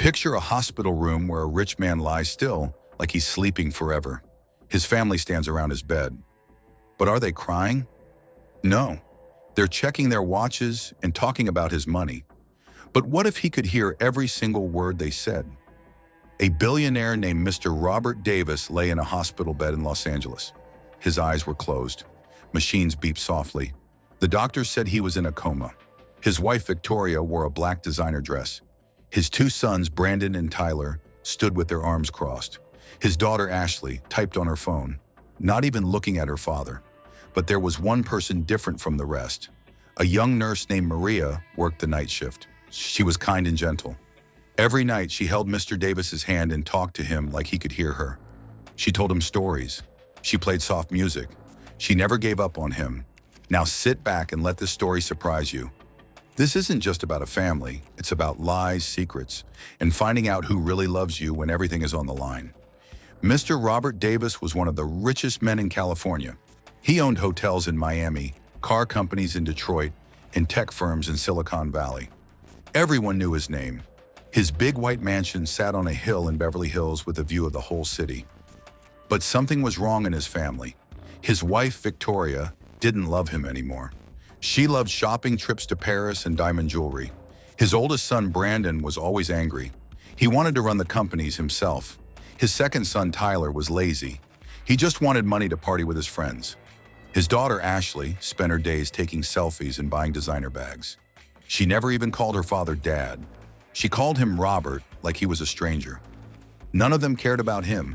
Picture a hospital room where a rich man lies still, like he's sleeping forever. His family stands around his bed. But are they crying? No. They're checking their watches and talking about his money. But what if he could hear every single word they said? A billionaire named Mr. Robert Davis lay in a hospital bed in Los Angeles. His eyes were closed. Machines beeped softly. The doctors said he was in a coma. His wife, Victoria, wore a black designer dress. His two sons, Brandon and Tyler, stood with their arms crossed. His daughter, Ashley, typed on her phone, not even looking at her father. But there was one person different from the rest. A young nurse named Maria worked the night shift. She was kind and gentle. Every night, she held Mr. Davis's hand and talked to him like he could hear her. She told him stories. She played soft music. She never gave up on him. Now sit back and let this story surprise you. This isn't just about a family. It's about lies, secrets, and finding out who really loves you when everything is on the line. Mr. Robert Davis was one of the richest men in California. He owned hotels in Miami, car companies in Detroit, and tech firms in Silicon Valley. Everyone knew his name. His big white mansion sat on a hill in Beverly Hills with a view of the whole city. But something was wrong in his family. His wife, Victoria, didn't love him anymore. She loved shopping trips to Paris and diamond jewelry. His oldest son, Brandon, was always angry. He wanted to run the companies himself. His second son, Tyler, was lazy. He just wanted money to party with his friends. His daughter, Ashley, spent her days taking selfies and buying designer bags. She never even called her father Dad. She called him Robert like he was a stranger. None of them cared about him.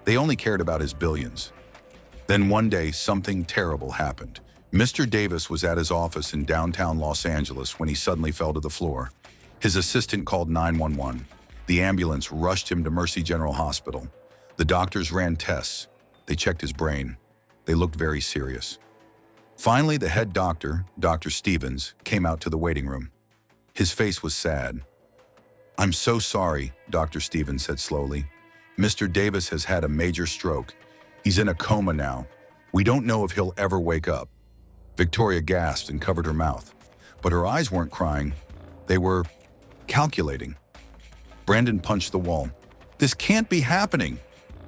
They only cared about his billions. Then one day, something terrible happened. Mr. Davis was at his office in downtown Los Angeles when he suddenly fell to the floor. His assistant called 911. The ambulance rushed him to Mercy General Hospital. The doctors ran tests. They checked his brain. They looked very serious. Finally, the head doctor, Dr. Stevens, came out to the waiting room. His face was sad. "I'm so sorry," Dr. Stevens said slowly. "Mr. Davis has had a major stroke. He's in a coma now. We don't know if he'll ever wake up." Victoria gasped and covered her mouth. But her eyes weren't crying. They were calculating. Brandon punched the wall. "This can't be happening."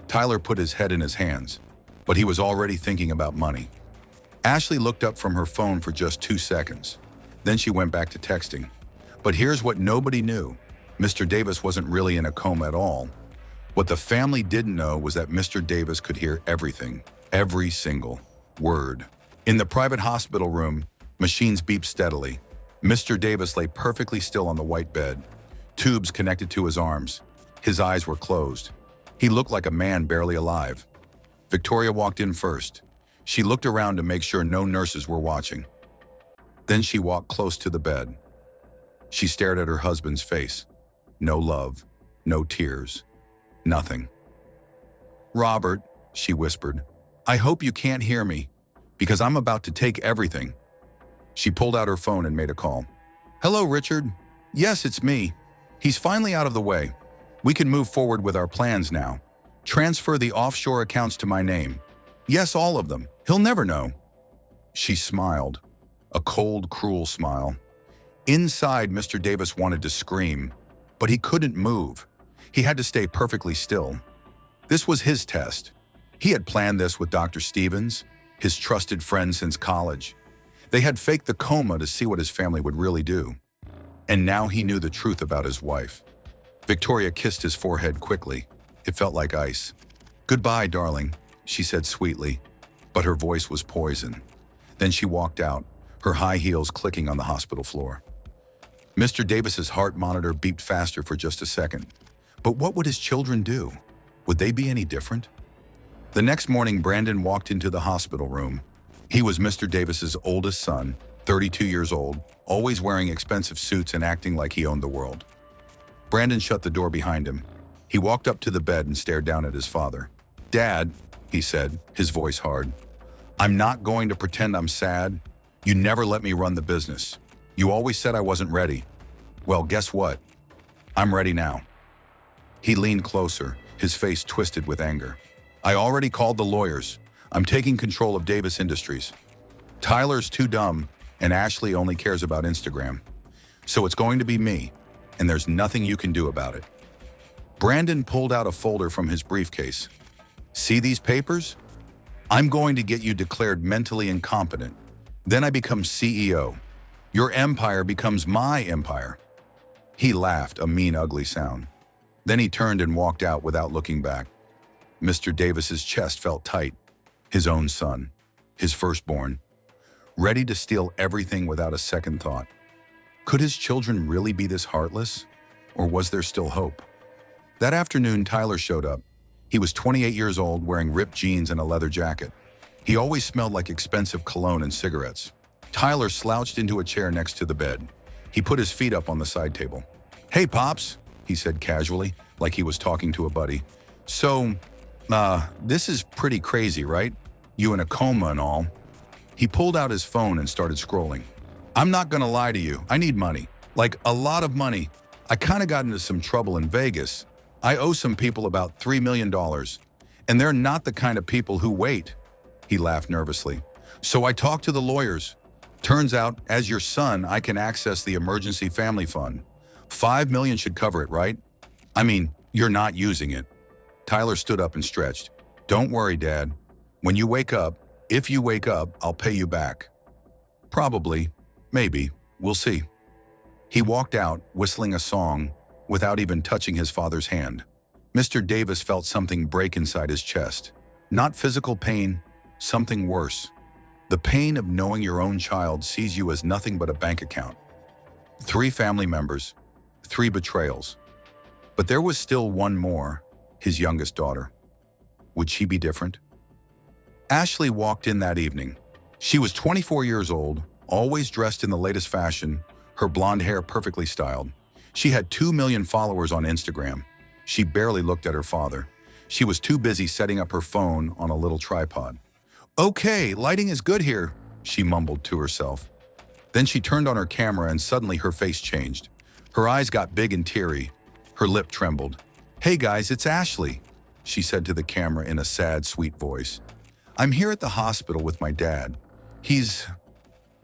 Tyler put his head in his hands, but he was already thinking about money. Ashley looked up from her phone for just 2 seconds. Then she went back to texting. But here's what nobody knew. Mr. Davis wasn't really in a coma at all. What the family didn't know was that Mr. Davis could hear everything, every single word. In the private hospital room, machines beeped steadily. Mr. Davis lay perfectly still on the white bed, tubes connected to his arms. His eyes were closed. He looked like a man barely alive. Victoria walked in first. She looked around to make sure no nurses were watching. Then she walked close to the bed. She stared at her husband's face. No love, no tears, nothing. "Robert," she whispered, "I hope you can't hear me, because I'm about to take everything." She pulled out her phone and made a call. "Hello, Richard. Yes, it's me. He's finally out of the way. We can move forward with our plans now. Transfer the offshore accounts to my name. Yes, all of them. He'll never know." She smiled, a cold, cruel smile. Inside, Mr. Davis wanted to scream, but he couldn't move. He had to stay perfectly still. This was his test. He had planned this with Dr. Stevens, his trusted friend since college. They had faked the coma to see what his family would really do. And now he knew the truth about his wife. Victoria kissed his forehead quickly. It felt like ice. "Goodbye, darling," she said sweetly, but her voice was poison. Then she walked out, her high heels clicking on the hospital floor. Mr. Davis's heart monitor beeped faster for just a second. But what would his children do? Would they be any different? The next morning, Brandon walked into the hospital room. He was Mr. Davis's oldest son, 32 years old, always wearing expensive suits and acting like he owned the world. Brandon shut the door behind him. He walked up to the bed and stared down at his father. "Dad," he said, his voice hard, "I'm not going to pretend I'm sad. You never let me run the business. You always said I wasn't ready. Well, guess what? I'm ready now." He leaned closer, his face twisted with anger. "I already called the lawyers. I'm taking control of Davis Industries. Tyler's too dumb, and Ashley only cares about Instagram. So it's going to be me, and there's nothing you can do about it." Brandon pulled out a folder from his briefcase. See these papers? I'm going to get you declared mentally incompetent. Then I become CEO. Your empire becomes my empire. He laughed, a mean, ugly sound. Then he turned and walked out without looking back. Mr. Davis's chest felt tight. His own son, his firstborn, ready to steal everything without a second thought. Could his children really be this heartless? Or was there still hope? That afternoon, Tyler showed up. He was 28 years old, wearing ripped jeans and a leather jacket. He always smelled like expensive cologne and cigarettes. Tyler slouched into a chair next to the bed. He put his feet up on the side table. "Hey, Pops," he said casually, like he was talking to a buddy. "So, this is pretty crazy, right? You in a coma and all." He pulled out his phone and started scrolling. "I'm not gonna lie to you, I need money. Like, a lot of money. I kinda got into some trouble in Vegas. I owe some people about $3 million, and they're not the kind of people who wait." He laughed nervously. "So I talked to the lawyers. Turns out, as your son, I can access the emergency family fund. $5 million should cover it, right? I mean, you're not using it." Tyler stood up and stretched. "Don't worry, Dad. When you wake up, if you wake up, I'll pay you back." "Probably. Maybe. We'll see." He walked out, whistling a song, without even touching his father's hand. Mr. Davis felt something break inside his chest. Not physical pain, something worse. The pain of knowing your own child sees you as nothing but a bank account. 3 family members, 3 betrayals. But there was still one more, his youngest daughter. Would she be different? Ashley walked in that evening. She was 24 years old, always dressed in the latest fashion, her blonde hair perfectly styled. She had 2 million followers on Instagram. She barely looked at her father. She was too busy setting up her phone on a little tripod. "Okay, lighting is good here," she mumbled to herself. Then she turned on her camera and suddenly her face changed. Her eyes got big and teary. Her lip trembled. "Hey guys, it's Ashley," she said to the camera in a sad, sweet voice. "I'm here at the hospital with my dad. He's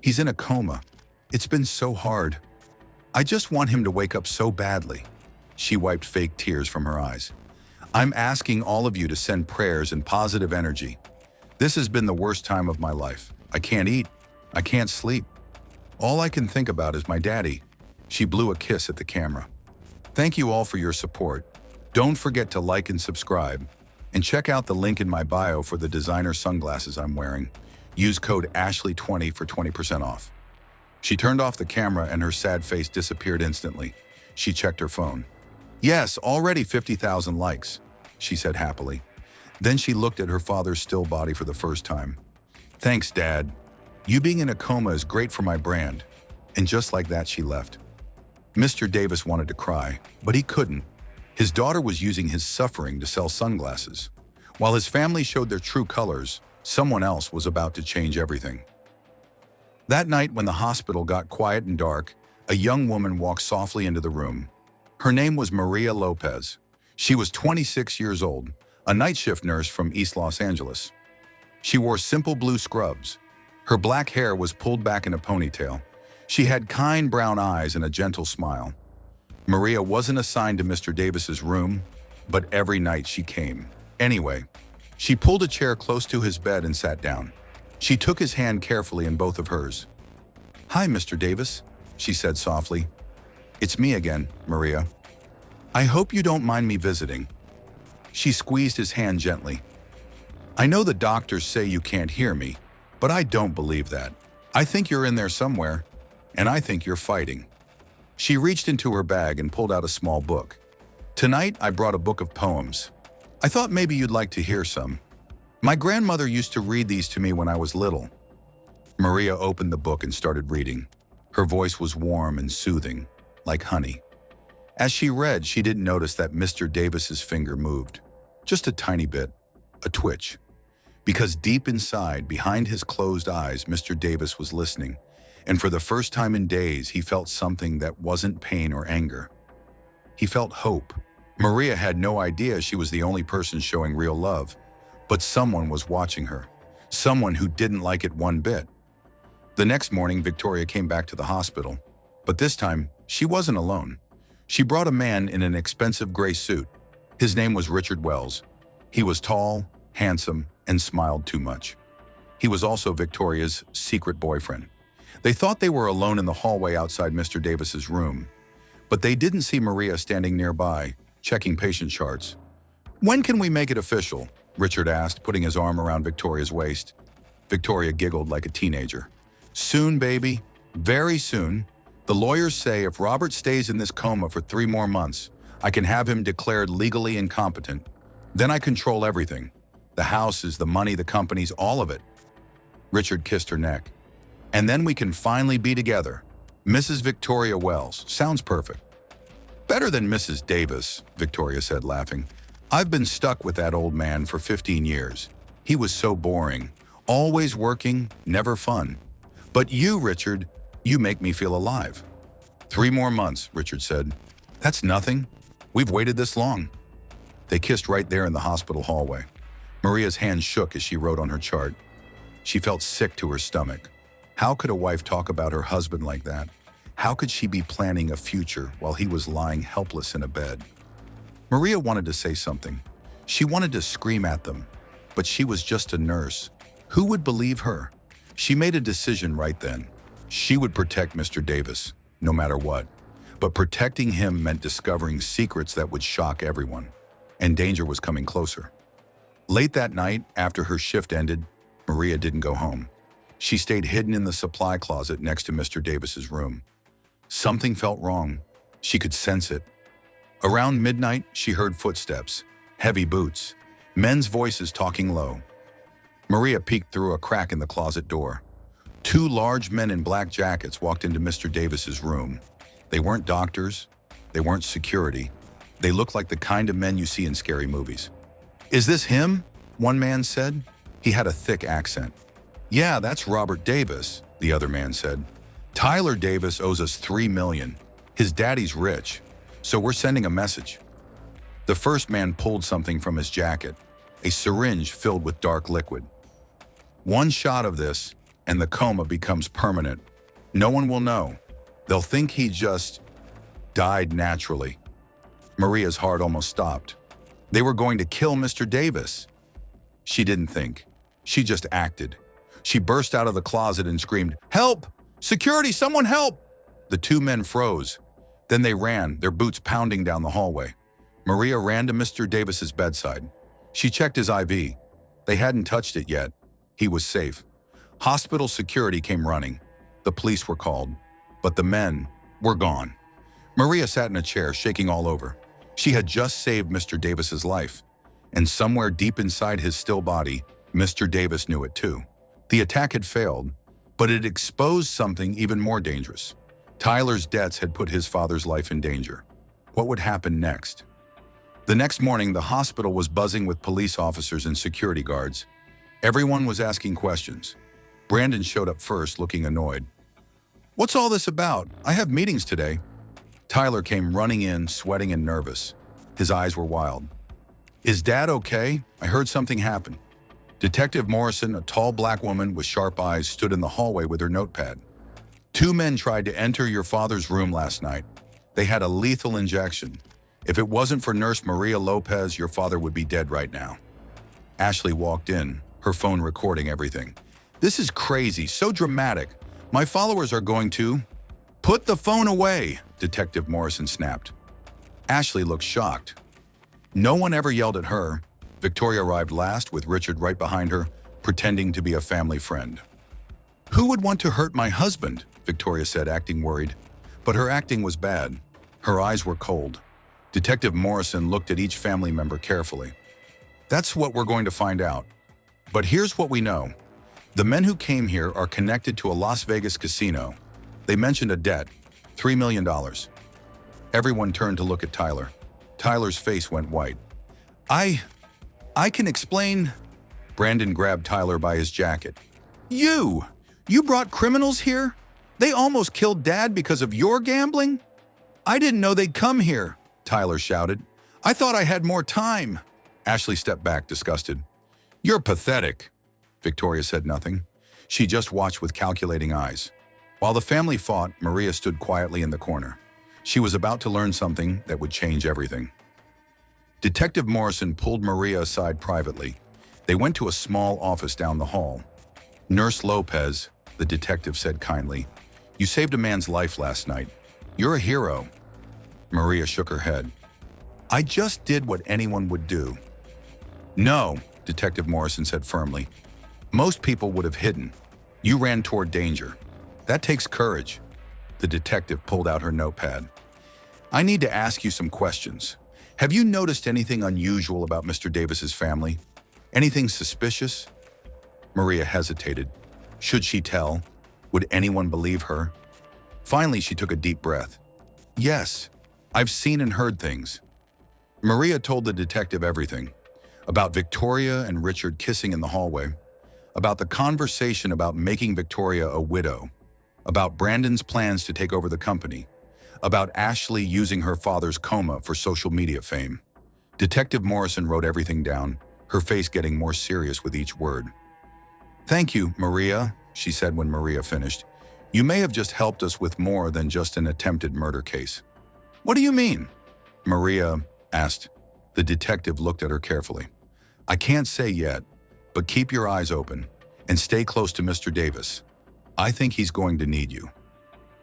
in a coma. It's been so hard. I just want him to wake up so badly." She wiped fake tears from her eyes. "I'm asking all of you to send prayers and positive energy. This has been the worst time of my life. I can't eat. I can't sleep. All I can think about is my daddy." She blew a kiss at the camera. "Thank you all for your support. Don't forget to like and subscribe. And check out the link in my bio for the designer sunglasses I'm wearing. Use code Ashley20 for 20% off." She turned off the camera and her sad face disappeared instantly. She checked her phone. "Yes, already 50,000 likes," she said happily. Then she looked at her father's still body for the first time. "Thanks, Dad. You being in a coma is great for my brand." And just like that, she left. Mr. Davis wanted to cry, but he couldn't. His daughter was using his suffering to sell sunglasses. While his family showed their true colors, someone else was about to change everything. That night, when the hospital got quiet and dark, a young woman walked softly into the room. Her name was Maria Lopez. She was 26 years old, a night shift nurse from East Los Angeles. She wore simple blue scrubs. Her black hair was pulled back in a ponytail. She had kind brown eyes and a gentle smile. Maria wasn't assigned to Mr. Davis's room, but every night she came. Anyway, she pulled a chair close to his bed and sat down. She took his hand carefully in both of hers. "Hi, Mr. Davis," she said softly. "It's me again, Maria. I hope you don't mind me visiting." She squeezed his hand gently. "I know the doctors say you can't hear me, but I don't believe that. I think you're in there somewhere, and I think you're fighting." She reached into her bag and pulled out a small book. "Tonight, I brought a book of poems. I thought maybe you'd like to hear some. My grandmother used to read these to me when I was little." Maria opened the book and started reading. Her voice was warm and soothing, like honey. As she read, she didn't notice that Mr. Davis's finger moved. Just a tiny bit, a twitch. Because deep inside, behind his closed eyes, Mr. Davis was listening. And for the first time in days, he felt something that wasn't pain or anger. He felt hope. Maria had no idea she was the only person showing real love, but someone was watching her, someone who didn't like it one bit. The next morning, Victoria came back to the hospital, but this time, she wasn't alone. She brought a man in an expensive gray suit. His name was Richard Wells. He was tall, handsome, and smiled too much. He was also Victoria's secret boyfriend. They thought they were alone in the hallway outside Mr. Davis's room, but they didn't see Maria standing nearby, checking patient charts. "When can we make it official?" Richard asked, putting his arm around Victoria's waist. Victoria giggled like a teenager. "Soon, baby. Very soon. The lawyers say if Robert stays in this coma for 3 more months, I can have him declared legally incompetent. Then I control everything. The houses, the money, the companies, all of it." Richard kissed her neck. "And then we can finally be together. Mrs. Victoria Wells. Sounds perfect." "Better than Mrs. Davis," Victoria said, laughing. "I've been stuck with that old man for 15 years. He was so boring. Always working, never fun. But you, Richard, you make me feel alive." 3 more months, Richard said. "That's nothing. We've waited this long." They kissed right there in the hospital hallway. Maria's hand shook as she wrote on her chart. She felt sick to her stomach. How could a wife talk about her husband like that? How could she be planning a future while he was lying helpless in a bed? Maria wanted to say something. She wanted to scream at them, but she was just a nurse. Who would believe her? She made a decision right then. She would protect Mr. Davis, no matter what. But protecting him meant discovering secrets that would shock everyone, and danger was coming closer. Late that night, after her shift ended, Maria didn't go home. She stayed hidden in the supply closet next to Mr. Davis's room. Something felt wrong. She could sense it. Around midnight, she heard footsteps, heavy boots, men's voices talking low. Maria peeked through a crack in the closet door. 2 large men in black jackets walked into Mr. Davis's room. They weren't doctors. They weren't security. They looked like the kind of men you see in scary movies. "Is this him?" one man said. He had a thick accent. "Yeah, that's Robert Davis," the other man said. "Tyler Davis owes us $3 million. His daddy's rich, so we're sending a message." The first man pulled something from his jacket, a syringe filled with dark liquid. "One shot of this, and the coma becomes permanent. No one will know. They'll think he just died naturally." Maria's heart almost stopped. They were going to kill Mr. Davis. She didn't think. She just acted. She burst out of the closet and screamed, "Help! Security, someone help!" The 2 men froze. Then they ran, their boots pounding down the hallway. Maria ran to Mr. Davis's bedside. She checked his IV. They hadn't touched it yet. He was safe. Hospital security came running. The police were called, but the men were gone. Maria sat in a chair, shaking all over. She had just saved Mr. Davis's life, and somewhere deep inside his still body, Mr. Davis knew it too. The attack had failed, but it exposed something even more dangerous. Tyler's debts had put his father's life in danger. What would happen next? The next morning, the hospital was buzzing with police officers and security guards. Everyone was asking questions. Brandon showed up first, looking annoyed. "What's all this about? I have meetings today." Tyler came running in, sweating and nervous. His eyes were wild. "Is Dad okay? I heard something happen." Detective Morrison, a tall black woman with sharp eyes, stood in the hallway with her notepad. 2 men tried to enter your father's room last night. They had a lethal injection. If it wasn't for Nurse Maria Lopez, your father would be dead right now." Ashley walked in, her phone recording everything. "This is crazy, so dramatic. My followers are going to—" "Put the phone away," Detective Morrison snapped. Ashley looked shocked. No one ever yelled at her. Victoria arrived last, with Richard right behind her, pretending to be a family friend. "Who would want to hurt my husband?" Victoria said, acting worried. But her acting was bad. Her eyes were cold. Detective Morrison looked at each family member carefully. "That's what we're going to find out. But here's what we know. The men who came here are connected to a Las Vegas casino. They mentioned a debt, $3 million. Everyone turned to look at Tyler. Tyler's face went white. I can explain." Brandon grabbed Tyler by his jacket. You brought criminals here? They almost killed Dad because of your gambling?" "I didn't know they'd come here," Tyler shouted. "I thought I had more time." Ashley stepped back, disgusted. "You're pathetic." Victoria said nothing. She just watched with calculating eyes. While the family fought, Maria stood quietly in the corner. She was about to learn something that would change everything. Detective Morrison pulled Maria aside privately. They went to a small office down the hall. "Nurse Lopez," the detective said kindly, "you saved a man's life last night. You're a hero." Maria shook her head. "I just did what anyone would do." "No," Detective Morrison said firmly. "Most people would have hidden. You ran toward danger. That takes courage." The detective pulled out her notepad. "I need to ask you some questions. Have you noticed anything unusual about Mr. Davis's family? Anything suspicious?" Maria hesitated. Should she tell? Would anyone believe her? Finally, she took a deep breath. "Yes, I've seen and heard things." Maria told the detective everything. About Victoria and Richard kissing in the hallway. About the conversation about making Victoria a widow. About Brandon's plans to take over the company. About Ashley using her father's coma for social media fame. Detective Morrison wrote everything down, her face getting more serious with each word. "Thank you, Maria," she said when Maria finished. "You may have just helped us with more than just an attempted murder case." "What do you mean?" Maria asked. The detective looked at her carefully. "I can't say yet, but keep your eyes open and stay close to Mr. Davis. I think he's going to need you."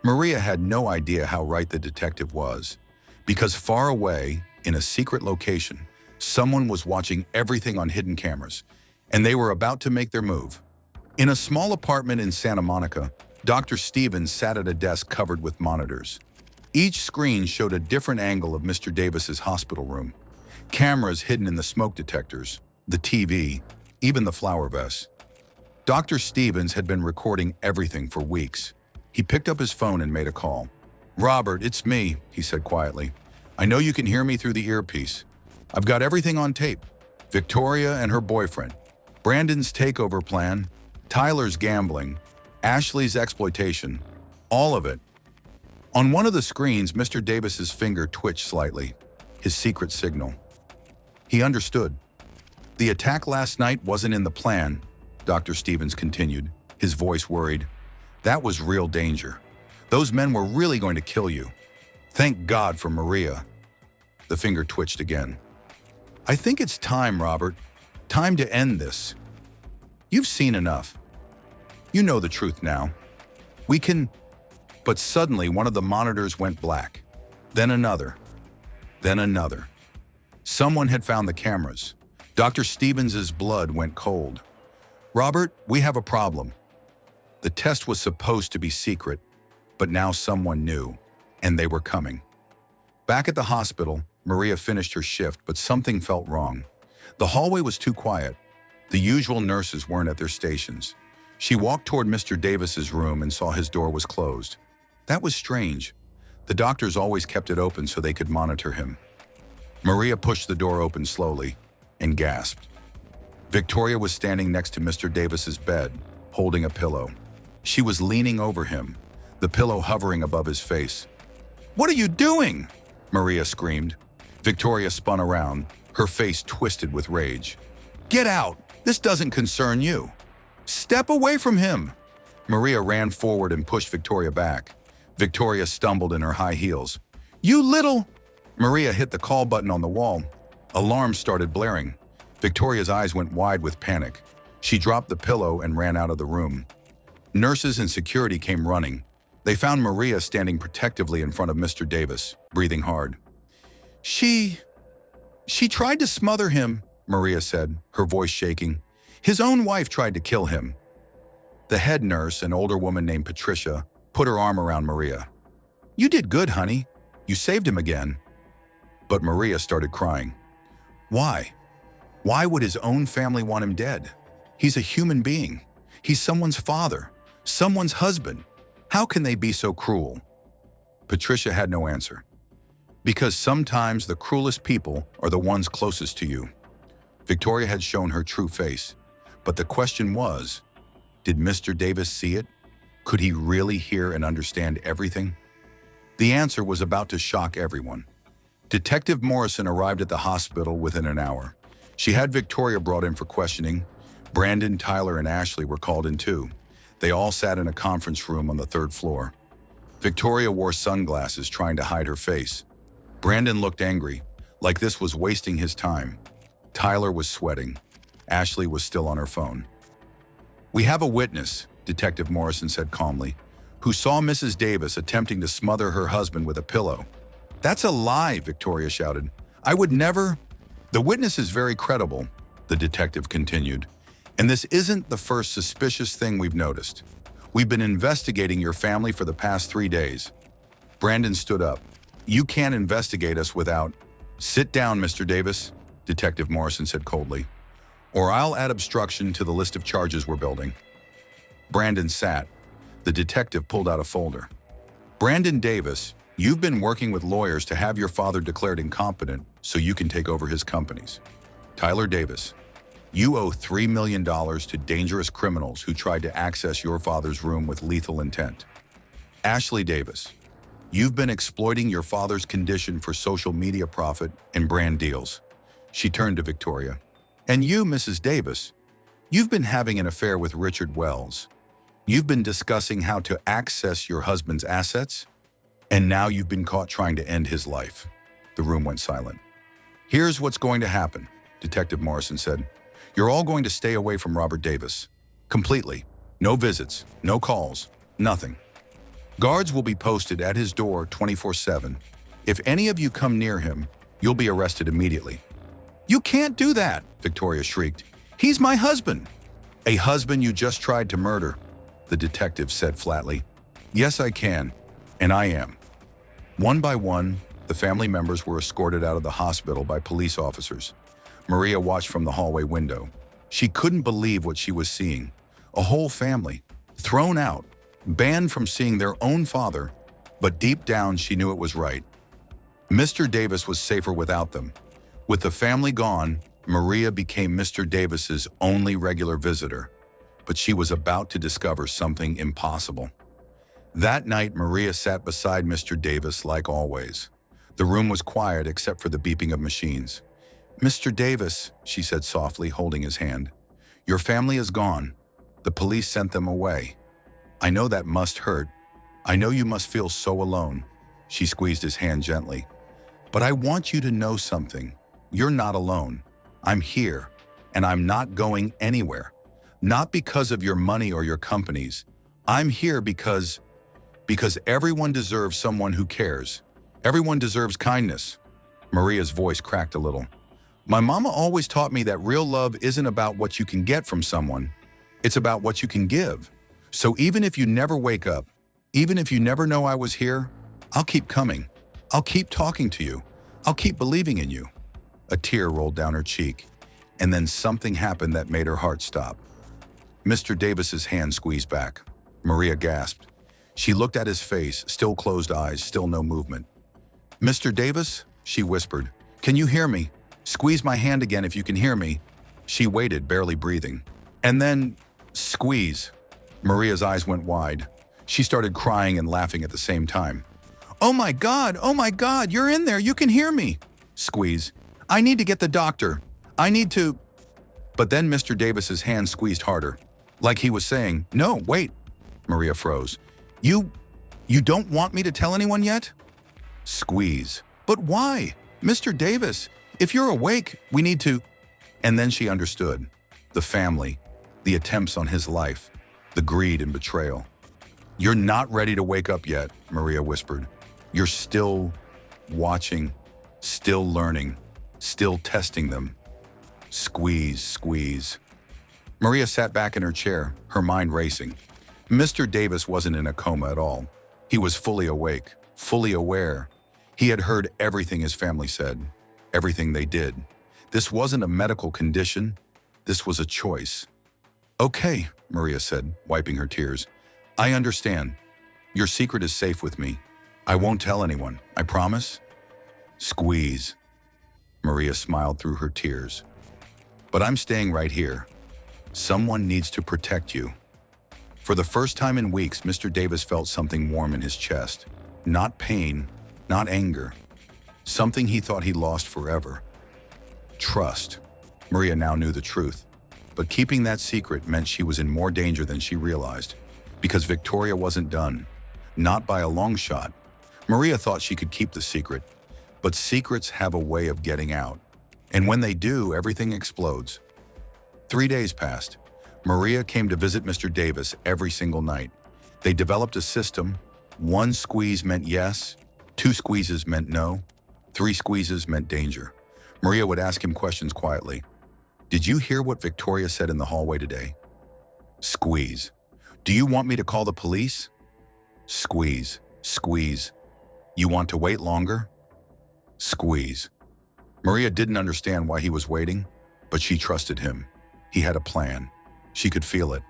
Maria had no idea how right the detective was, because far away, in a secret location, someone was watching everything on hidden cameras, and they were about to make their move. In a small apartment in Santa Monica, Dr. Stevens sat at a desk covered with monitors. Each screen showed a different angle of Mr. Davis's hospital room. Cameras hidden in the smoke detectors, the TV, even the flower vase. Dr. Stevens had been recording everything for weeks. He picked up his phone and made a call. "Robert, it's me," he said quietly. "I know you can hear me through the earpiece. I've got everything on tape. Victoria and her boyfriend, Brandon's takeover plan, Tyler's gambling, Ashley's exploitation, all of it." On one of the screens, Mr. Davis's finger twitched slightly, his secret signal. He understood. "The attack last night wasn't in the plan," Dr. Stevens continued, his voice worried. "That was real danger. Those men were really going to kill you. Thank God for Maria." The finger twitched again. "I think it's time, Robert. Time to end this. You've seen enough. You know the truth now. We can..." But suddenly one of the monitors went black. Then another. Then another. Someone had found the cameras. Dr. Stevens's blood went cold. "Robert, we have a problem." The test was supposed to be secret, but now someone knew, and they were coming. Back at the hospital, Maria finished her shift, but something felt wrong. The hallway was too quiet. The usual nurses weren't at their stations. She walked toward Mr. Davis's room and saw his door was closed. That was strange. The doctors always kept it open so they could monitor him. Maria pushed the door open slowly and gasped. Victoria was standing next to Mr. Davis's bed, holding a pillow. She was leaning over him, the pillow hovering above his face. "What are you doing?" Maria screamed. Victoria spun around, her face twisted with rage. "Get out! This doesn't concern you. Step away from him!" Maria ran forward and pushed Victoria back. Victoria stumbled in her high heels. "You little..." Maria hit the call button on the wall. Alarms started blaring. Victoria's eyes went wide with panic. She dropped the pillow and ran out of the room. Nurses and security came running. They found Maria standing protectively in front of Mr. Davis, breathing hard. She tried to smother him," Maria said, her voice shaking. "His own wife tried to kill him." The head nurse, an older woman named Patricia, put her arm around Maria. "You did good, honey. You saved him again." But Maria started crying. Why? Why would his own family want him dead? He's a human being. He's someone's father, someone's husband. How can they be so cruel? Patricia had no answer. Because sometimes the cruelest people are the ones closest to you. Victoria had shown her true face. But the question was, did Mr. Davis see it? Could he really hear and understand everything? The answer was about to shock everyone. Detective Morrison arrived at the hospital within an hour. She had Victoria brought in for questioning. Brandon, Tyler, and Ashley were called in too. They all sat in a conference room on the third floor. Victoria wore sunglasses trying to hide her face. Brandon looked angry, like this was wasting his time. Tyler was sweating. Ashley was still on her phone. "We have a witness," Detective Morrison said calmly, "who saw Mrs. Davis attempting to smother her husband with a pillow." "That's a lie," Victoria shouted. "I would never—" "The witness is very credible," the detective continued. "And this isn't the first suspicious thing we've noticed. We've been investigating your family for the past 3 days." Brandon stood up. "You can't investigate us without—" "Sit down, Mr. Davis," Detective Morrison said coldly, "or I'll add obstruction to the list of charges we're building." Brandon sat. The detective pulled out a folder. "Brandon Davis, you've been working with lawyers to have your father declared incompetent so you can take over his companies. Tyler Davis, you owe $3 million to dangerous criminals who tried to access your father's room with lethal intent. Ashley Davis, you've been exploiting your father's condition for social media profit and brand deals." She turned to Victoria. "And you, Mrs. Davis, you've been having an affair with Richard Wells. You've been discussing how to access your husband's assets, and now you've been caught trying to end his life." The room went silent. "Here's what's going to happen," Detective Morrison said. "You're all going to stay away from Robert Davis. Completely. No visits, no calls, nothing. Guards will be posted at his door 24/7. If any of you come near him, you'll be arrested immediately." "You can't do that," Victoria shrieked. "He's my husband." "A husband you just tried to murder," the detective said flatly. "Yes, I can, and I am." One by one, the family members were escorted out of the hospital by police officers. Maria watched from the hallway window. She couldn't believe what she was seeing. A whole family, thrown out, banned from seeing their own father, but deep down she knew it was right. Mr. Davis was safer without them. With the family gone, Maria became Mr. Davis's only regular visitor, but she was about to discover something impossible. That night, Maria sat beside Mr. Davis like always. The room was quiet except for the beeping of machines. "Mr. Davis," she said softly, holding his hand, "your family is gone. The police sent them away. I know that must hurt. I know you must feel so alone." She squeezed his hand gently. "But I want you to know something. You're not alone. I'm here, and I'm not going anywhere. Not because of your money or your companies. I'm here because everyone deserves someone who cares. Everyone deserves kindness." Maria's voice cracked a little. "My mama always taught me that real love isn't about what you can get from someone. It's about what you can give. So even if you never wake up, even if you never know I was here, I'll keep coming. I'll keep talking to you. I'll keep believing in you." A tear rolled down her cheek, and then something happened that made her heart stop. Mr. Davis's hand squeezed back. Maria gasped. She looked at his face, still closed eyes, still no movement. "Mr. Davis," she whispered, "can you hear me? Squeeze my hand again if you can hear me." She waited, barely breathing. And then, squeeze. Maria's eyes went wide. She started crying and laughing at the same time. Oh my God, you're in there, you can hear me." Squeeze. "I need to get the doctor. I need to—" But then Mr. Davis's hand squeezed harder, like he was saying, "No, wait." Maria froze. You don't want me to tell anyone yet?" Squeeze. "But why? Mr. Davis, if you're awake, we need to—" And then she understood. The family, the attempts on his life, the greed and betrayal. "You're not ready to wake up yet," Maria whispered. "You're still watching, still learning, still testing them." Squeeze, squeeze. Maria sat back in her chair, her mind racing. Mr. Davis wasn't in a coma at all. He was fully awake, fully aware. He had heard everything his family said, everything they did. This wasn't a medical condition. This was a choice. "Okay," Maria said, wiping her tears. "I understand. Your secret is safe with me. I won't tell anyone, I promise." Squeeze. Maria smiled through her tears. "But I'm staying right here. Someone needs to protect you." For the first time in weeks, Mr. Davis felt something warm in his chest. Not pain, not anger. Something he thought he lost forever. Trust. Maria now knew the truth. But keeping that secret meant she was in more danger than she realized. Because Victoria wasn't done. Not by a long shot. Maria thought she could keep the secret. But secrets have a way of getting out. And when they do, everything explodes. 3 days passed. Maria came to visit Mr. Davis every single night. They developed a system. 1 squeeze meant yes, 2 squeezes meant no, 3 squeezes meant danger. Maria would ask him questions quietly. Did you hear what Victoria said in the hallway today? Squeeze. Do you want me to call the police? Squeeze. Squeeze. You want to wait longer? Squeeze. Maria didn't understand why he was waiting, but she trusted him. He had a plan. She could feel it.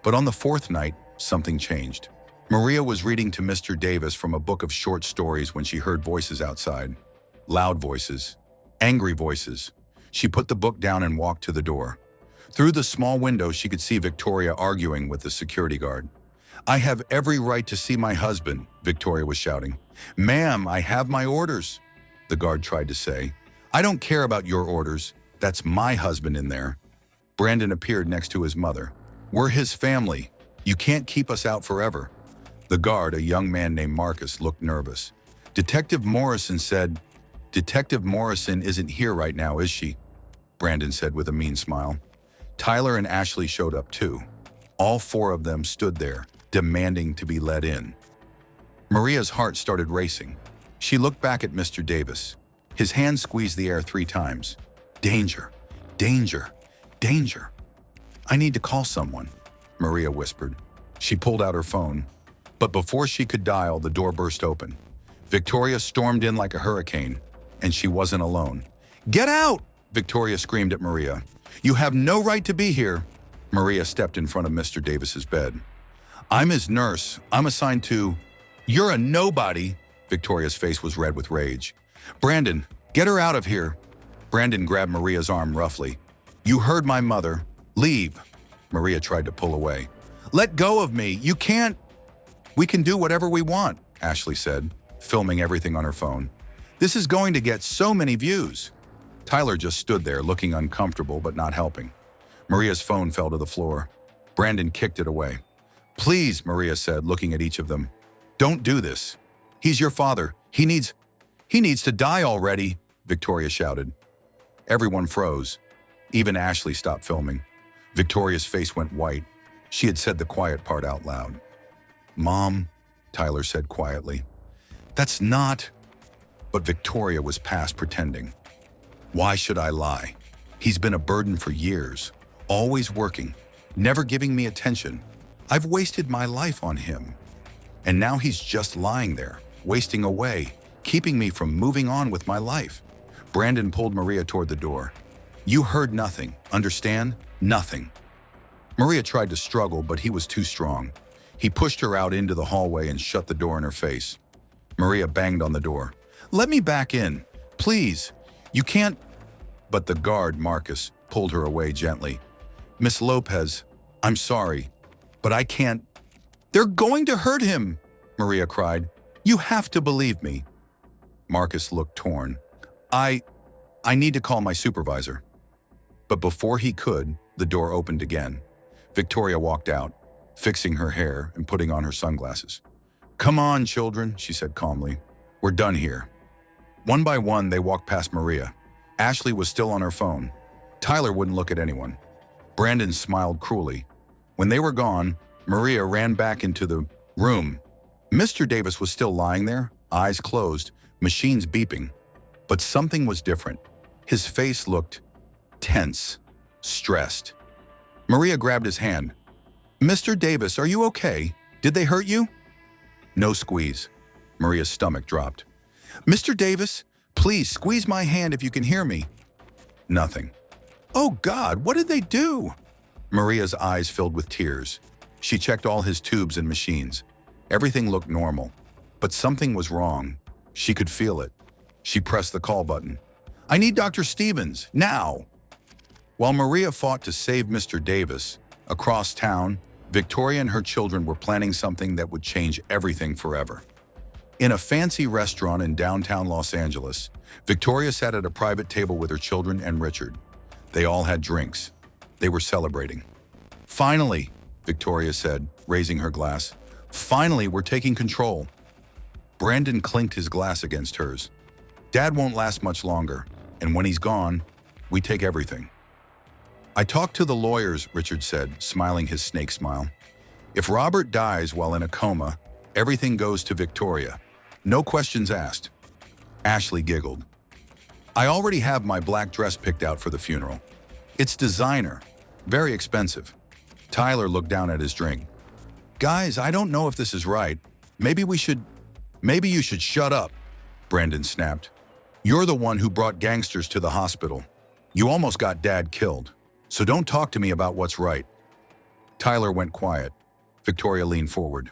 But on the 4th night, something changed. Maria was reading to Mr. Davis from a book of short stories when she heard voices outside. Loud voices. Angry voices. She put the book down and walked to the door. Through the small window, she could see Victoria arguing with the security guard. I have every right to see my husband, Victoria was shouting. Ma'am, I have my orders, the guard tried to say. I don't care about your orders. That's my husband in there. Brandon appeared next to his mother. We're his family. You can't keep us out forever. The guard, a young man named Marcus, looked nervous. Detective Morrison said, Detective Morrison isn't here right now, is she? Brandon said with a mean smile. Tyler and Ashley showed up too. All 4 of them stood there, demanding to be let in. Maria's heart started racing. She looked back at Mr. Davis. His hand squeezed the air 3 times. Danger, danger, danger. I need to call someone, Maria whispered. She pulled out her phone. But before she could dial, the door burst open. Victoria stormed in like a hurricane, and she wasn't alone. Get out! Victoria screamed at Maria. You have no right to be here. Maria stepped in front of Mr. Davis's bed. I'm his nurse. I'm assigned to... You're a nobody. Victoria's face was red with rage. Brandon, get her out of here. Brandon grabbed Maria's arm roughly. You heard my mother. Leave. Maria tried to pull away. Let go of me. You can't... We can do whatever we want, Ashley said, filming everything on her phone. This is going to get so many views. Tyler just stood there looking uncomfortable but not helping. Maria's phone fell to the floor. Brandon kicked it away. Please, Maria said, looking at each of them. Don't do this. He's your father. He needs to die already, Victoria shouted. Everyone froze. Even Ashley stopped filming. Victoria's face went white. She had said the quiet part out loud. Mom, Tyler said quietly. That's not... But Victoria was past pretending. Why should I lie? He's been a burden for years, always working, never giving me attention. I've wasted my life on him. And now he's just lying there, wasting away, keeping me from moving on with my life. Brandon pulled Maria toward the door. You heard nothing, understand? Nothing. Maria tried to struggle, but he was too strong. He pushed her out into the hallway and shut the door in her face. Maria banged on the door. Let me back in, please. You can't... But the guard, Marcus, pulled her away gently. Miss Lopez, I'm sorry, but I can't... They're going to hurt him, Maria cried. You have to believe me. Marcus looked torn. I need to call my supervisor. But before he could, the door opened again. Victoria walked out, fixing her hair and putting on her sunglasses. Come on, children, she said calmly. We're done here. One by one, they walked past Maria. Ashley was still on her phone. Tyler wouldn't look at anyone. Brandon smiled cruelly. When they were gone, Maria ran back into the room. Mr. Davis was still lying there, eyes closed, machines beeping. But something was different. His face looked tense, stressed. Maria grabbed his hand. Mr. Davis, are you okay? Did they hurt you? No squeeze. Maria's stomach dropped. Mr. Davis, please squeeze my hand if you can hear me. Nothing. Oh God, what did they do? Maria's eyes filled with tears. She checked all his tubes and machines. Everything looked normal, but something was wrong. She could feel it. She pressed the call button. I need Dr. Stevens, now. While Maria fought to save Mr. Davis, across town, Victoria and her children were planning something that would change everything forever. In a fancy restaurant in downtown Los Angeles, Victoria sat at a private table with her children and Richard. They all had drinks. They were celebrating. Finally, Victoria said, raising her glass. Finally, we're taking control. Brandon clinked his glass against hers. Dad won't last much longer, and when he's gone, we take everything. I talked to the lawyers, Richard said, smiling his snake smile. If Robert dies while in a coma, everything goes to Victoria. No questions asked. Ashley giggled. I already have my black dress picked out for the funeral. It's designer, very expensive. Tyler looked down at his drink. Guys, I don't know if this is right. Maybe you should shut up, Brandon snapped. You're the one who brought gangsters to the hospital. You almost got Dad killed, so don't talk to me about what's right. Tyler went quiet. Victoria leaned forward.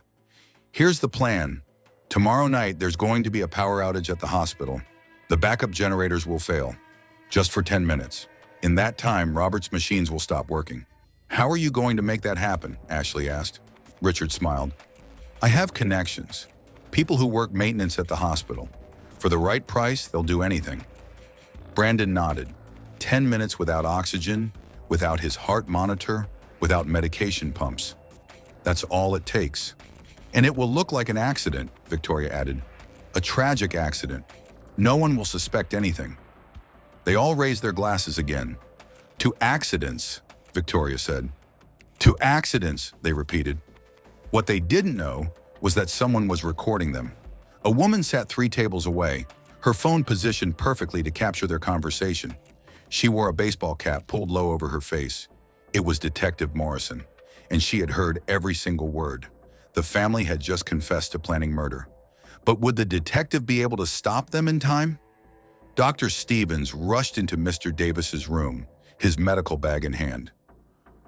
Here's the plan. Tomorrow night, there's going to be a power outage at the hospital. The backup generators will fail, just for 10 minutes. In that time, Robert's machines will stop working. How are you going to make that happen? Ashley asked. Richard smiled. I have connections. People who work maintenance at the hospital. For the right price, they'll do anything. Brandon nodded. 10 minutes without oxygen, without his heart monitor, without medication pumps. That's all it takes. And it will look like an accident, Victoria added. A tragic accident. No one will suspect anything. They all raised their glasses again. To accidents, Victoria said. To accidents, they repeated. What they didn't know was that someone was recording them. A woman sat 3 tables away, her phone positioned perfectly to capture their conversation. She wore a baseball cap pulled low over her face. It was Detective Morrison, and she had heard every single word. The family had just confessed to planning murder. But would the detective be able to stop them in time? Dr. Stevens rushed into Mr. Davis's room, his medical bag in hand.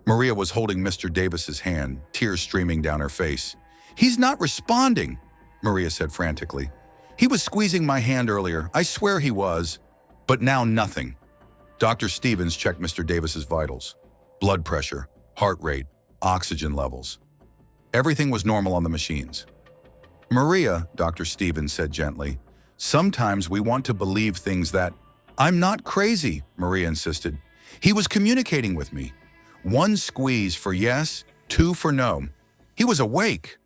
Maria was holding Mr. Davis's hand, tears streaming down her face. He's not responding, Maria said frantically. He was squeezing my hand earlier. I swear he was. But now nothing. Dr. Stevens checked Mr. Davis's vitals. Blood pressure, heart rate, oxygen levels. Everything was normal on the machines. Maria, Dr. Stevens said gently, sometimes we want to believe things that… I'm not crazy, Maria insisted. He was communicating with me. 1 squeeze for yes, 2 for no. He was awake.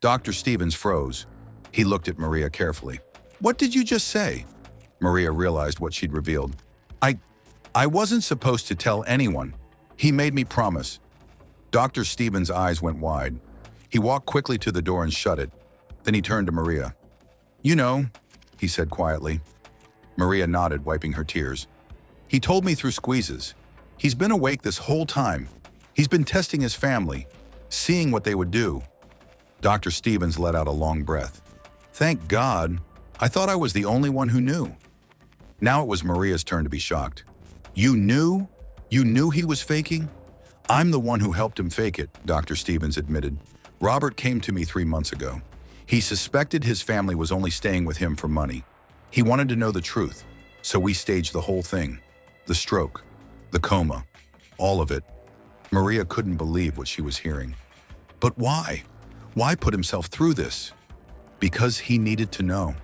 Dr. Stevens froze. He looked at Maria carefully. What did you just say? Maria realized what she'd revealed. I wasn't supposed to tell anyone. He made me promise. Dr. Stevens' eyes went wide. He walked quickly to the door and shut it. Then he turned to Maria. You know, he said quietly. Maria nodded, wiping her tears. He told me through squeezes. He's been awake this whole time. He's been testing his family, seeing what they would do. Dr. Stevens let out a long breath. Thank God. I thought I was the only one who knew. Now it was Maria's turn to be shocked. You knew? You knew he was faking? I'm the one who helped him fake it, Dr. Stevens admitted. Robert came to me 3 months ago. He suspected his family was only staying with him for money. He wanted to know the truth, so we staged the whole thing. The stroke, the coma, all of it. Maria couldn't believe what she was hearing. But why? Why put himself through this? Because he needed to know,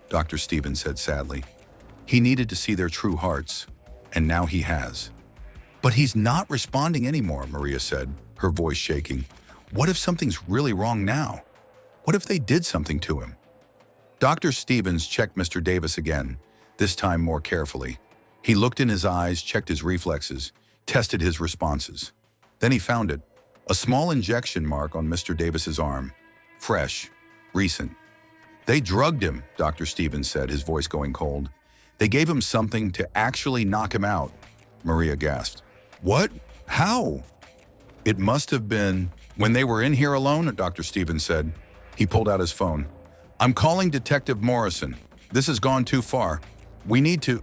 Dr. Stevens said sadly. He needed to see their true hearts, and now he has. But he's not responding anymore, Maria said, her voice shaking. What if something's really wrong now? What if they did something to him? Dr. Stevens checked Mr. Davis again, this time more carefully. He looked in his eyes, checked his reflexes, tested his responses. Then he found it, a small injection mark on Mr. Davis's arm. Fresh, recent. They drugged him, Dr. Stevens said, his voice going cold. They gave him something to actually knock him out. Maria gasped. What? How? It must have been when they were in here alone, Dr. Stevens said. He pulled out his phone. I'm calling Detective Morrison. This has gone too far. We need to…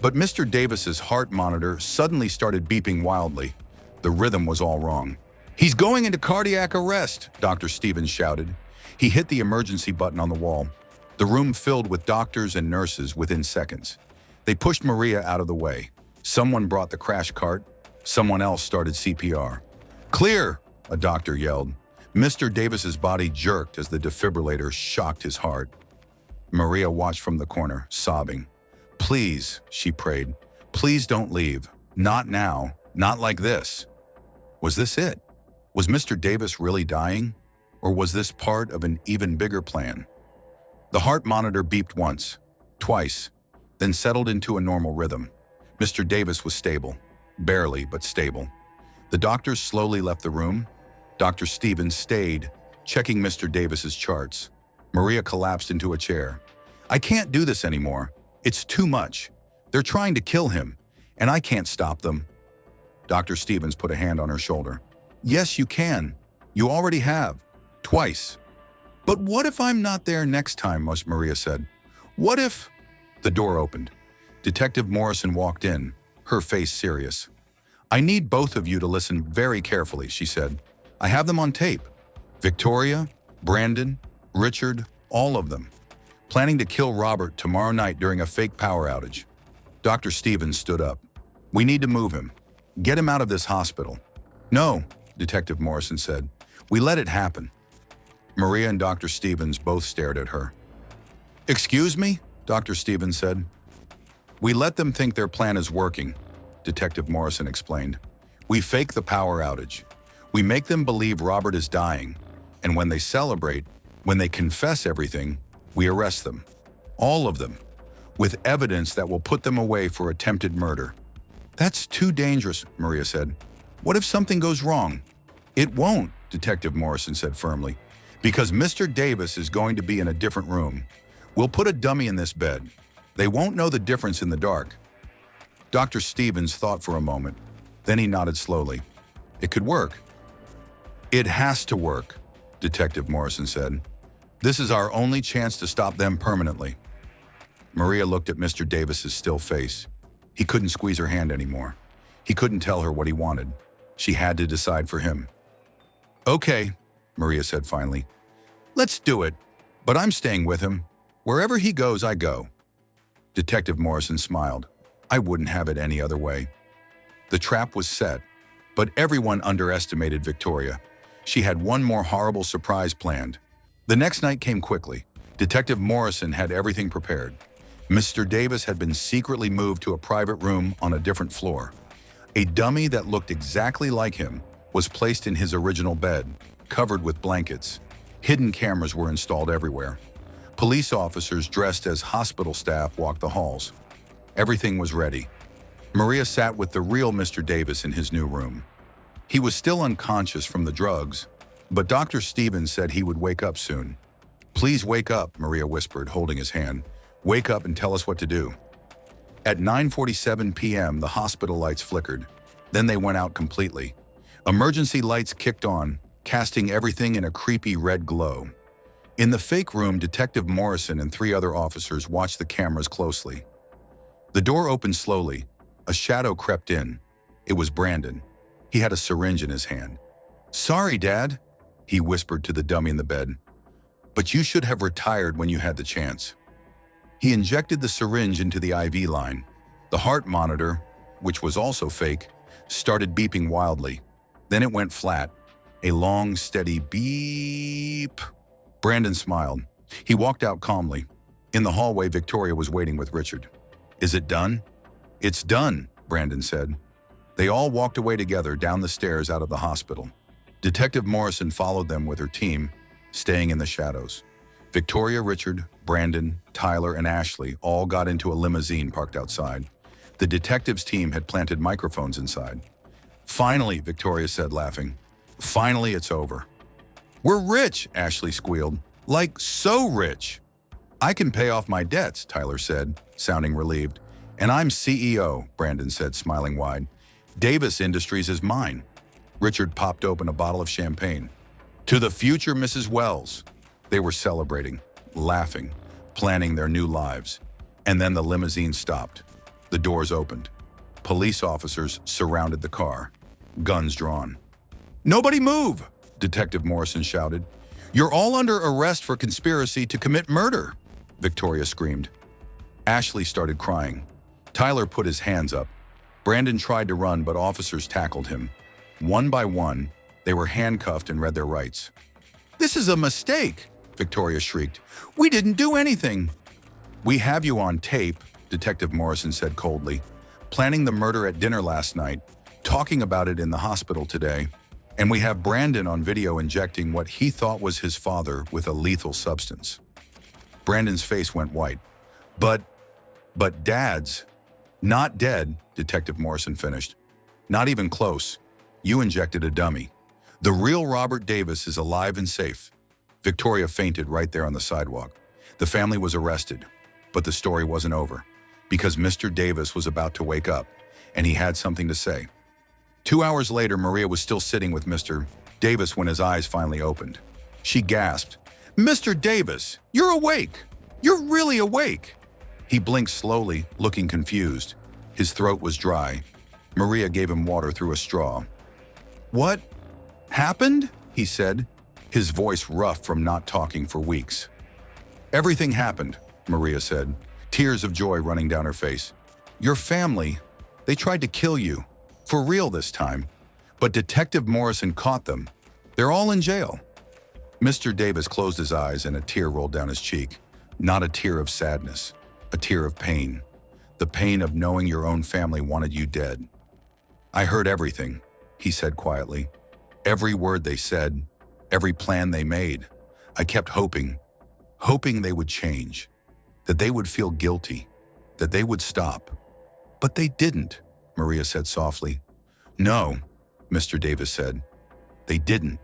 But Mr. Davis's heart monitor suddenly started beeping wildly. The rhythm was all wrong. He's going into cardiac arrest, Dr. Stevens shouted. He hit the emergency button on the wall. The room filled with doctors and nurses within seconds. They pushed Maria out of the way. Someone brought the crash cart. Someone else started CPR. Clear, a doctor yelled. Mr. Davis's body jerked as the defibrillator shocked his heart. Maria watched from the corner, sobbing. Please, she prayed. Please don't leave. Not now. Not like this. Was this it? Was Mr. Davis really dying? Or was this part of an even bigger plan? The heart monitor beeped once, twice. then settled into a normal rhythm. Mr. Davis was stable. Barely, but stable. The doctors slowly left the room. Dr. Stevens stayed, checking Mr. Davis's charts. Maria collapsed into a chair. "I can't do this anymore. It's too much. They're trying to kill him, and I can't stop them." Dr. Stevens put a hand on her shoulder. "Yes, you can. You already have. Twice." "But what if I'm not there next time?" Maria said. "What if—" The door opened. Detective Morrison walked in, her face serious. "I need both of you to listen very carefully," she said. "I have them on tape. Victoria, Brandon, Richard, all of them. Planning to kill Robert tomorrow night during a fake power outage." Dr. Stevens stood up. "We need to move him. Get him out of this hospital." "No," Detective Morrison said. "We let it happen." Maria and Dr. Stevens both stared at her. "Excuse me?" Dr. Stevens said. "We let them think their plan is working," Detective Morrison explained. "We fake the power outage. We make them believe Robert is dying, and when they celebrate, when they confess everything, we arrest them. All of them, with evidence that will put them away for attempted murder." "That's too dangerous," Maria said. "What if something goes wrong?" "It won't," Detective Morrison said firmly, "because Mr. Davis is going to be in a different room. We'll put a dummy in this bed. They won't know the difference in the dark." Dr. Stevens thought for a moment. Then he nodded slowly. "It could work." "It has to work," Detective Morrison said. "This is our only chance to stop them permanently." Maria looked at Mr. Davis's still face. He couldn't squeeze her hand anymore. He couldn't tell her what he wanted. She had to decide for him. "Okay," Maria said finally. "Let's do it, but I'm staying with him. Wherever he goes, I go." Detective Morrison smiled. "I wouldn't have it any other way." The trap was set, but everyone underestimated Victoria. She had one more horrible surprise planned. The next night came quickly. Detective Morrison had everything prepared. Mr. Davis had been secretly moved to a private room on a different floor. A dummy that looked exactly like him was placed in his original bed, covered with blankets. Hidden cameras were installed everywhere. Police officers dressed as hospital staff walked the halls. Everything was ready. Maria sat with the real Mr. Davis in his new room. He was still unconscious from the drugs, but Dr. Stevens said he would wake up soon. "Please wake up," Maria whispered, holding his hand. "Wake up and tell us what to do." At 9:47 p.m., the hospital lights flickered. Then they went out completely. Emergency lights kicked on, casting everything in a creepy red glow. In the fake room, Detective Morrison and 3 other officers watched the cameras closely. The door opened slowly. A shadow crept in. It was Brandon. He had a syringe in his hand. "Sorry, Dad," he whispered to the dummy in the bed. "But you should have retired when you had the chance." He injected the syringe into the IV line. The heart monitor, which was also fake, started beeping wildly. Then it went flat. A long, steady beep. Brandon smiled. He walked out calmly. In the hallway, Victoria was waiting with Richard. "Is it done?" "It's done," Brandon said. They all walked away together down the stairs out of the hospital. Detective Morrison followed them with her team, staying in the shadows. Victoria, Richard, Brandon, Tyler, and Ashley all got into a limousine parked outside. The detectives' team had planted microphones inside. "Finally," Victoria said, laughing. "Finally, it's over." "We're rich," Ashley squealed. "Like, so rich." "I can pay off my debts," Tyler said, sounding relieved. "And I'm CEO," Brandon said, smiling wide. "Davis Industries is mine." Richard popped open a bottle of champagne. "To the future, Mrs. Wells." They were celebrating, laughing, planning their new lives. And then the limousine stopped. The doors opened. Police officers surrounded the car, guns drawn. "Nobody move!" Detective Morrison shouted. "You're all under arrest for conspiracy to commit murder," Victoria screamed. Ashley started crying. Tyler put his hands up. Brandon tried to run, but officers tackled him. One by one, they were handcuffed and read their rights. "This is a mistake," Victoria shrieked. "We didn't do anything." "We have you on tape," Detective Morrison said coldly. "Planning the murder at dinner last night, talking about it in the hospital today. And we have Brandon on video injecting what he thought was his father with a lethal substance." Brandon's face went white. But Dad's not dead, Detective Morrison finished. Not even close. You injected a dummy. The real Robert Davis is alive and safe. Victoria fainted right there on the sidewalk. The family was arrested, but the story wasn't over, because Mr. Davis was about to wake up, and he had something to say. 2 hours later, Maria was still sitting with Mr. Davis when his eyes finally opened. She gasped, "Mr. Davis, you're awake! You're really awake!" He blinked slowly, looking confused. His throat was dry. Maria gave him water through a straw. "What happened?" he said, his voice rough from not talking for weeks. "Everything happened," Maria said, tears of joy running down her face. "Your family, they tried to kill you. For real this time. But Detective Morrison caught them. They're all in jail." Mr. Davis closed his eyes and a tear rolled down his cheek. Not a tear of sadness, a tear of pain. The pain of knowing your own family wanted you dead. "I heard everything," he said quietly. "Every word they said, every plan they made. I kept hoping they would change, that they would feel guilty, that they would stop. But they didn't," Maria said softly. "No," Mr. Davis said. "They didn't."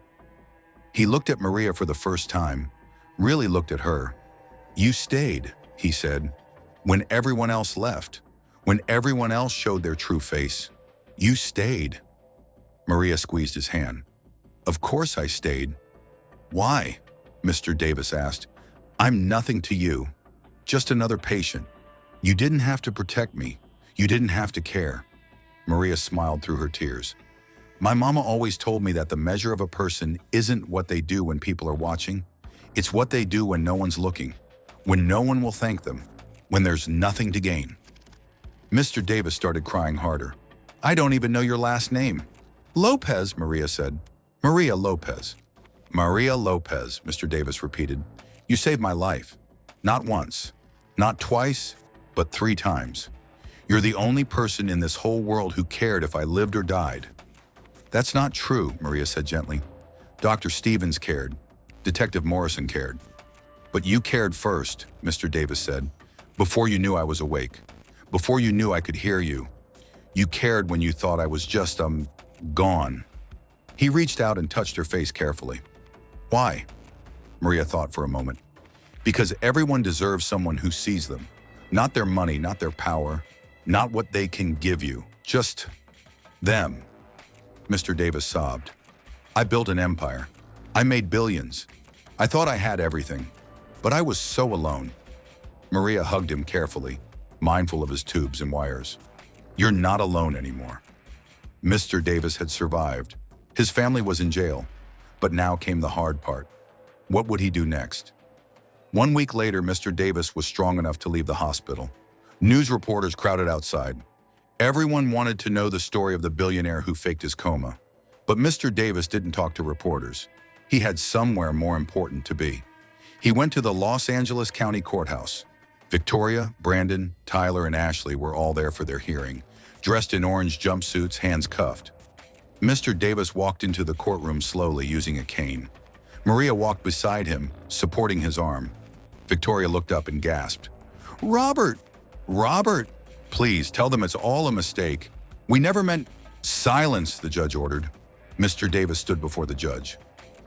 He looked at Maria for the first time, really looked at her. "You stayed," he said, "when everyone else left, when everyone else showed their true face. You stayed." Maria squeezed his hand. "Of course I stayed." "Why?" Mr. Davis asked. "I'm nothing to you, just another patient. You didn't have to protect me. You didn't have to care." Maria smiled through her tears. "My mama always told me that the measure of a person isn't what they do when people are watching. It's what they do when no one's looking, when no one will thank them, when there's nothing to gain." Mr. Davis started crying harder. "I don't even know your last name." "Lopez," Maria said. "Maria Lopez." "Maria Lopez," Mr. Davis repeated. "You saved my life. Not once, not twice, but 3 times. You're the only person in this whole world who cared if I lived or died." "That's not true," Maria said gently. "Dr. Stevens cared. Detective Morrison cared. But you cared first," Mr. Davis said, "before you knew I was awake, before you knew I could hear you. You cared when you thought I was just, gone." He reached out and touched her face carefully. "Why?" Maria thought for a moment. "Because everyone deserves someone who sees them. Not their money, not their power, not what they can give you. Just them." Mr. Davis sobbed. "I built an empire. I made billions. I thought I had everything. But I was so alone." Maria hugged him carefully, mindful of his tubes and wires. "You're not alone anymore." Mr. Davis had survived. His family was in jail. But now came the hard part. What would he do next? 1 week later, Mr. Davis was strong enough to leave the hospital. News reporters crowded outside. Everyone wanted to know the story of the billionaire who faked his coma. But Mr. Davis didn't talk to reporters. He had somewhere more important to be. He went to the Los Angeles County Courthouse. Victoria, Brandon, Tyler, and Ashley were all there for their hearing, dressed in orange jumpsuits, hands cuffed. Mr. Davis walked into the courtroom slowly, using a cane. Maria walked beside him, supporting his arm. Victoria looked up and gasped. "Robert! Robert! Please, tell them it's all a mistake. We never meant—" "Silence," the judge ordered. Mr. Davis stood before the judge.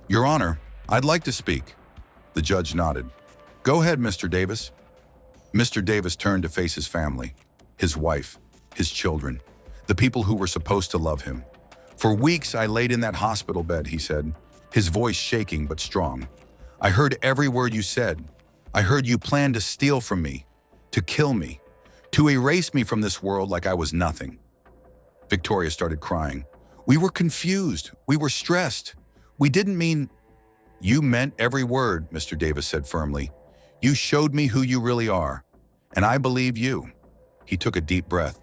"Your Honor, I'd like to speak." The judge nodded. "Go ahead, Mr. Davis." Mr. Davis turned to face his family, his wife, his children, the people who were supposed to love him. "For weeks I laid in that hospital bed," he said, his voice shaking but strong. "I heard every word you said. I heard you planned to steal from me, to kill me, to erase me from this world like I was nothing." Victoria started crying. "We were confused. We were stressed. We didn't mean—" "You meant every word," Mr. Davis said firmly. "You showed me who you really are, and I believe you." He took a deep breath.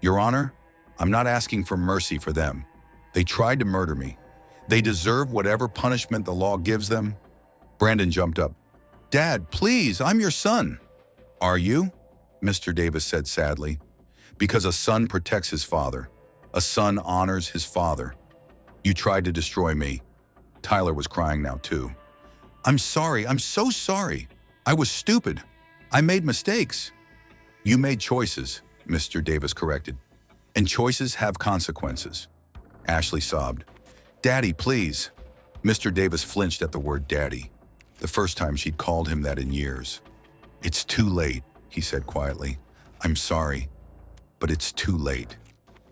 "Your Honor, I'm not asking for mercy for them. They tried to murder me. They deserve whatever punishment the law gives them." Brandon jumped up. "Dad, please, I'm your son." "Are you?" Mr. Davis said sadly. "Because a son protects his father. A son honors his father. You tried to destroy me." Tyler was crying now too. "I'm sorry. I'm so sorry. I was stupid. I made mistakes." You made choices, Mr. Davis corrected. And choices have consequences. Ashley sobbed. Daddy, please. Mr. Davis flinched at the word daddy, the first time she'd called him that in years. It's too late, he said quietly. I'm sorry, but it's too late.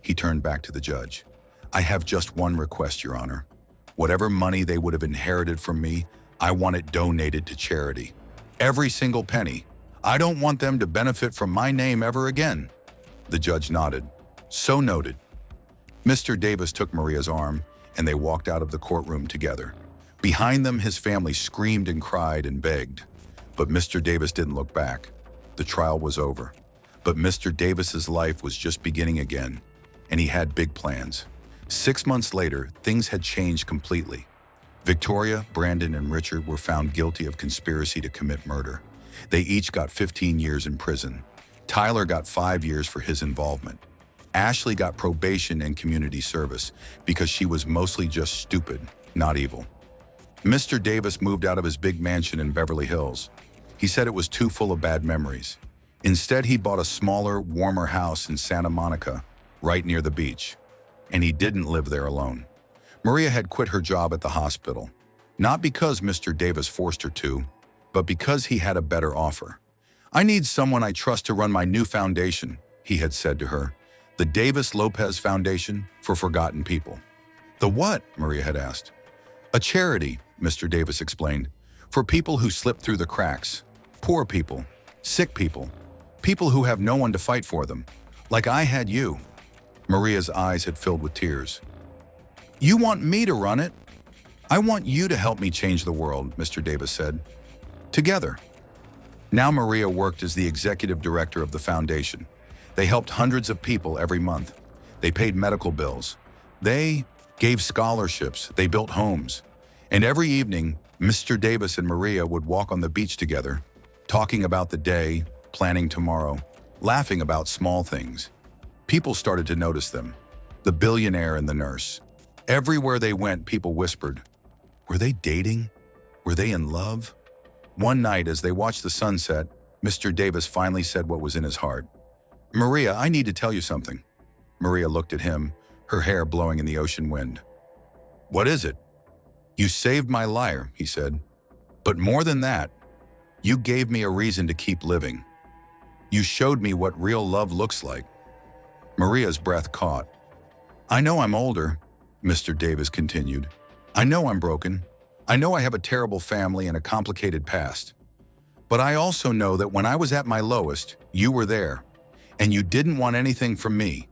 He turned back to the judge. I have just one request, Your Honor. Whatever money they would have inherited from me, I want it donated to charity. Every single penny. I don't want them to benefit from my name ever again. The judge nodded. So noted. Mr. Davis took Maria's arm, and they walked out of the courtroom together. Behind them, his family screamed and cried and begged. But Mr. Davis didn't look back. The trial was over. But Mr. Davis's life was just beginning again, and he had big plans. 6 months later, things had changed completely. Victoria, Brandon, and Richard were found guilty of conspiracy to commit murder. They each got 15 years in prison. Tyler got 5 years for his involvement. Ashley got probation and community service because she was mostly just stupid, not evil. Mr. Davis moved out of his big mansion in Beverly Hills. He said it was too full of bad memories. Instead, he bought a smaller, warmer house in Santa Monica, right near the beach. And he didn't live there alone. Maria had quit her job at the hospital, not because Mr. Davis forced her to, but because he had a better offer. I need someone I trust to run my new foundation, he had said to her, the Davis Lopez Foundation for Forgotten People. The what? Maria had asked. A charity, Mr. Davis explained, for people who slip through the cracks, poor people, sick people, people who have no one to fight for them, like I had you. Maria's eyes had filled with tears. You want me to run it? I want you to help me change the world, Mr. Davis said. Together. Now Maria worked as the executive director of the foundation. They helped hundreds of people every month. They paid medical bills. They gave scholarships. They built homes. And every evening, Mr. Davis and Maria would walk on the beach together, talking about the day, planning tomorrow, laughing about small things. People started to notice them. The billionaire and the nurse. Everywhere they went, people whispered, were they dating? Were they in love? One night, as they watched the sunset, Mr. Davis finally said what was in his heart. Maria, I need to tell you something. Maria looked at him, her hair blowing in the ocean wind. What is it? You saved my life, he said. But more than that, you gave me a reason to keep living. You showed me what real love looks like. Maria's breath caught. I know I'm older, Mr. Davis continued. I know I'm broken. I know I have a terrible family and a complicated past. But I also know that when I was at my lowest, you were there. And you didn't want anything from me.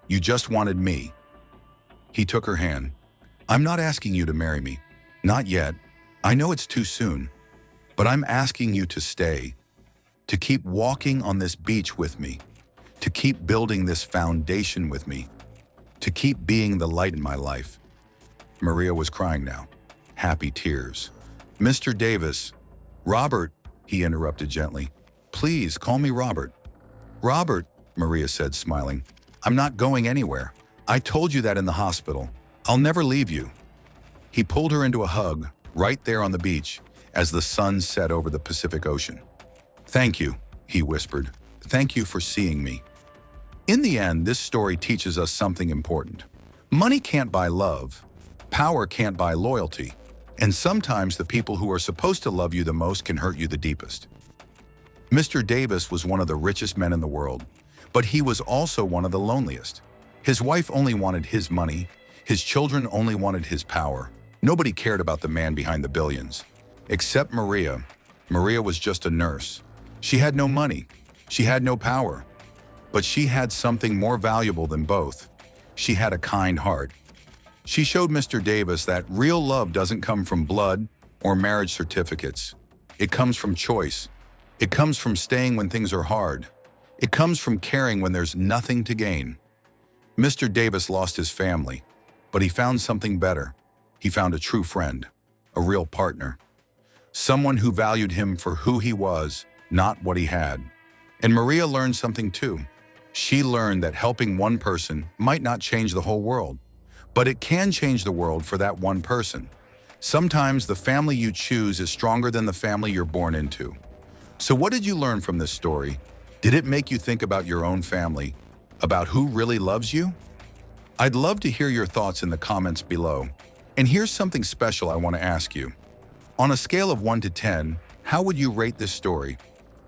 You just wanted me. He took her hand. I'm not asking you to marry me. Not yet. I know it's too soon. But I'm asking you to stay. To keep walking on this beach with me. To keep building this foundation with me. To keep being the light in my life. Maria was crying now. Happy tears. Mr. Davis. Robert, he interrupted gently. Please call me Robert. Robert, Maria said, smiling. I'm not going anywhere. I told you that in the hospital. I'll never leave you. He pulled her into a hug, right there on the beach, as the sun set over the Pacific Ocean. Thank you, he whispered. Thank you for seeing me. In the end, this story teaches us something important. Money can't buy love. Power can't buy loyalty. And sometimes the people who are supposed to love you the most can hurt you the deepest. Mr. Davis was one of the richest men in the world, but he was also one of the loneliest. His wife only wanted his money. His children only wanted his power. Nobody cared about the man behind the billions. Except Maria. Maria was just a nurse. She had no money. She had no power. But she had something more valuable than both. She had a kind heart. She showed Mr. Davis that real love doesn't come from blood or marriage certificates. It comes from choice. It comes from staying when things are hard. It comes from caring when there's nothing to gain. Mr. Davis lost his family, but he found something better. He found a true friend, a real partner. Someone who valued him for who he was, not what he had. And Maria learned something too. She learned that helping one person might not change the whole world, but it can change the world for that one person. Sometimes the family you choose is stronger than the family you're born into. So what did you learn from this story? Did it make you think about your own family, about who really loves you? I'd love to hear your thoughts in the comments below. And here's something special I want to ask you. On a scale of 1 to 10, how would you rate this story?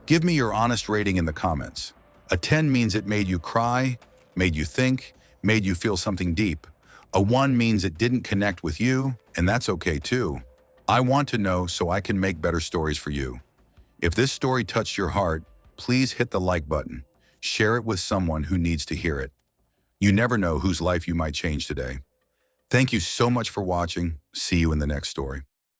Give me your honest rating in the comments. A 10 means it made you cry, made you think, made you feel something deep. A 1 means it didn't connect with you, and that's okay too. I want to know so I can make better stories for you. If this story touched your heart, please hit the like button. Share it with someone who needs to hear it. You never know whose life you might change today. Thank you so much for watching. See you in the next story.